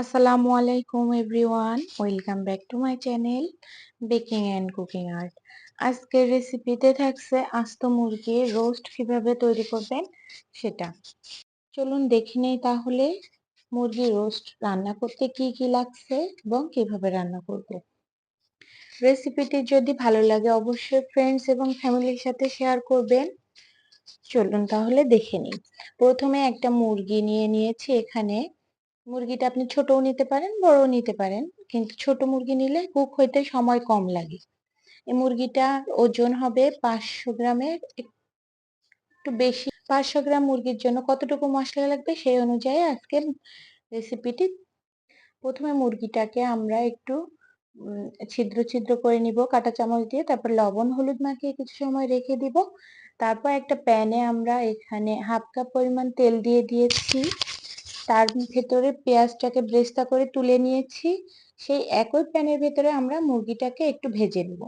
আসসালামু আলাইকুম everyone, welcome back to my channel baking and cooking art. আজকের রেসিপিতে থাকছে আস্ত মুরগির রোস্ট কিভাবে তৈরি করবেন সেটা। চলুন দেখে নেই তাহলে মুরগির রোস্ট রান্না করতে কি কি লাগছে এবং কিভাবে রান্না করব। রেসিপিটি যদি ভালো লাগে অবশ্যই ফ্রেন্ডস এবং ফ্যামিলির সাথে শেয়ার করবেন। চলুন তাহলে দেখে নিই। প্রথমে একটা মুরগি নিয়েছি এখানে। মুরগিটা আপনি ছোটও নিতে পারেন, বড়ও নিতে পারেন, কিন্তু ছোট মুরগি নিলে কুক হইতে সময় কম লাগে। এই মুরগিটার ওজন হবে 500 গ্রামের একটু বেশি। 500 গ্রাম মুরগির জন্য কতটুকু মশলা লাগবে সেই অনুযায়ী আজকে রেসিপিটি। প্রথমে মুরগিটাকে আমরা একটু ছিদ্র ছিদ্র করে নিব কাঁটা চামচ দিয়ে, তারপর লবণ হলুদ মাখিয়ে কিছু সময় রেখে দিব। তারপর একটা প্যানে আমরা এখানে হাফ কাপ পরিমাণ তেল দিয়ে দিয়েছি। তার ভেতরে পেঁয়াজটাকে ব্রেস্তা করে তুলে নিয়েছি। সেই একই প্যানের ভেতরে আমরা মুরগিটাকে একটু ভেজে নেব।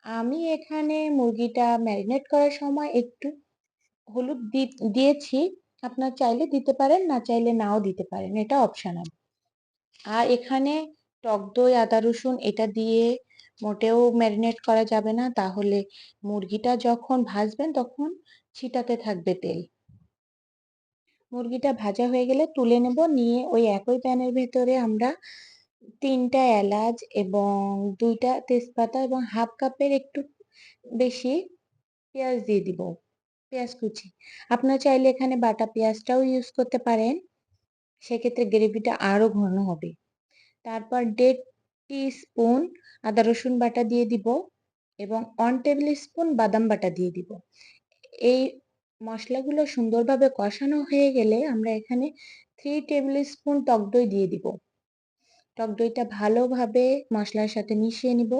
আমি এখানে মুরগিটা ম্যারিনেট করার সময় একটু হলুদ দিয়েছি। আপনার চাইলে দিতে পারেন, না চাইলে নাও দিতে পারেন, এটা অপশনাল। আর এখানে টক দই আদা রসুন এটা দিয়ে মোটেও ম্যারিনেট করা যাবে না, তাহলে মুরগিটা যখন ভাজবেন তখন ছিটাতে থাকবে তেল। মুরগিটা ভাজা হয়ে গেলে তুলে নেব। নিয়ে ওই একই প্যানের ভেতরে আমরা 3টা এলাচ এবং 2টা তেজপাতা এবং হাফ কাপের একটু বেশি পেঁয়াজ দিয়ে দিব, পেঁয়াজ কুচি। আপনারা চাইলে এখানে বাটা পেঁয়াজটাও ইউজ করতে পারেন, সেক্ষেত্রে গ্রেভিটা আরো ঘন হবে। তারপর 1.5 টিস্পুন আদা রসুন বাটা দিয়ে দিব এবং 1 টেবিল স্পুন বাদাম বাটা দিয়ে দিব। এই মশলাগুলো সুন্দরভাবে কষানো হয়ে গেলে আমরা এখানে 3 টেবিল স্পুন টক দই দিয়ে দিব। টক দইটা ভালোভাবে মশলার সাথে মিশিয়ে নিব।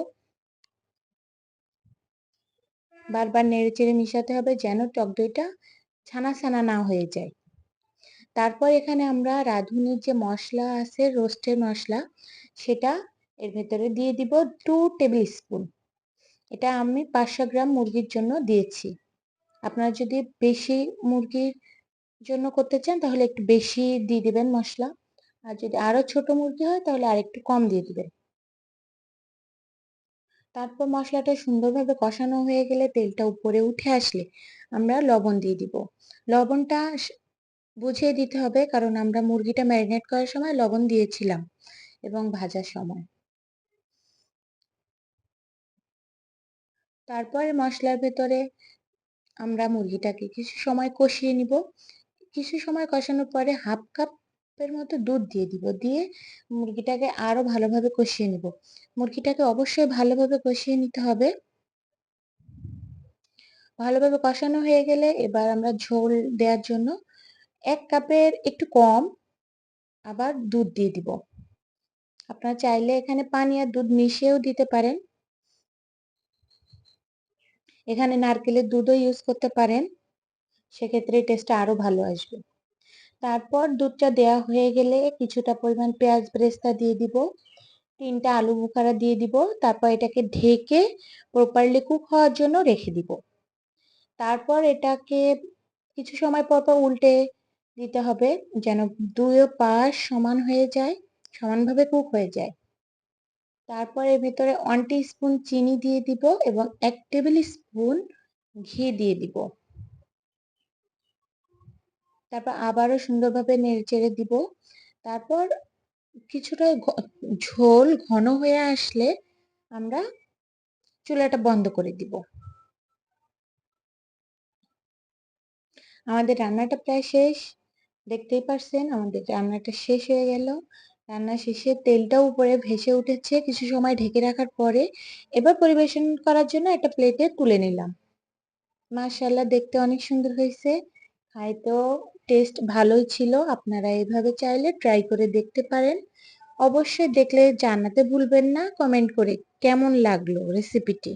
বারবার নেড়েচেড়ে মিশাতে হবে যেন টক দইটা ছানা ছানা না হয়ে যায়। তারপর এখানে আমরা রাঁধুনির যে মশলা আছে, রোস্টের মশলা, সেটা এর ভেতরে দিয়ে দিব 2 টেবিল স্পুন। এটা আমি 500 গ্রাম মুরগির জন্য দিয়েছি। আপনারা যদি বেশি মুরগির জন্য করতে চান তাহলে একটু বেশি দিয়ে দিবেন মশলা, আর যদি আরো ছোট মুরগি হয় তাহলে আরেকটু কম দিয়ে দিবেন। তারপর মশলাটা সুন্দরভাবে কষানো হয়ে গেলে তেলটা উপরে উঠে আসলে আমরা লবণ দিয়ে দিব। লবণটা বুঝিয়ে দিতে হবে, কারণ আমরা মুরগিটা ম্যারিনেট করার সময় লবণ দিয়েছিলাম এবং ভাজার সময়। তারপরে মশলার ভেতরে আমরা মুরগিটাকে কিছু সময় কষিয়ে নিব। কিছু সময় কষানোর পরে হাফ কাপের মতো দুধ দিয়ে দিব। দিয়ে মুরগিটাকে আরো ভালোভাবে কষিয়ে নিব। মুরগিটাকে অবশ্যই ভালোভাবে কষিয়ে নিতে হবে। ভালোভাবে কষানো হয়ে গেলে এবার আমরা ঝোল দেওয়ার জন্য 1 কাপের একটু কম আবার দুধ দিয়ে দিব। আপনারা চাইলে এখানে পানি আর দুধ মিশিয়েও দিতে পারেন। এখানে নারকেলের দুধও ইউজ করতে পারেন, সেক্ষেত্রে টেস্টটা আরো ভালো আসবে। তারপর দুধটা দেওয়া হয়ে গেলে কিছুটা পরিমাণ পেঁয়াজ ব্রেস্তা দিয়ে দিব, 3টা আলু বোখারা দিয়ে দিব। তারপর এটাকে ঢেকে প্রপারলি কুক হওয়ার জন্য রেখে দিব। তারপর এটাকে কিছু সময় পর পর উল্টে দিতে হবে যেন দুই পাশ সমান হয়ে যায়, সমানভাবে কুক হয়ে যায়। তারপর এর ভিতরে 1 টিস্পুন চিনি দিয়ে দিব এবং 1 টেবিল স্পুন ঘি দিয়ে দিব। তারপর আবারও সুন্দরভাবে নেড়েচেড়ে দিব। তারপর কিছুটা ঝোল ঘন হয়ে আসলে আমরা চুলাটা বন্ধ করে দিব। আমাদের রান্নাটা প্রায় শেষ, দেখতেই পারছেন আমাদের রান্নাটা শেষ হয়ে গেল। রান্না শেষে তেলটাও উপরে ভেসে উঠেছে কিছু সময় ঢেকে রাখার পরে। এবার পরিবেশন করার জন্য একটা প্লেটে তুলে নিলাম। মাশাআল্লাহ, দেখতে অনেক সুন্দর হয়েছে, খাইতেও টেস্ট ভালোই ছিল। আপনারা এইভাবে চাইলে ট্রাই করে দেখতে পারেন। অবশ্যই দেখলে জানাতে ভুলবেন না কমেন্ট করে কেমন লাগলো রেসিপিটি।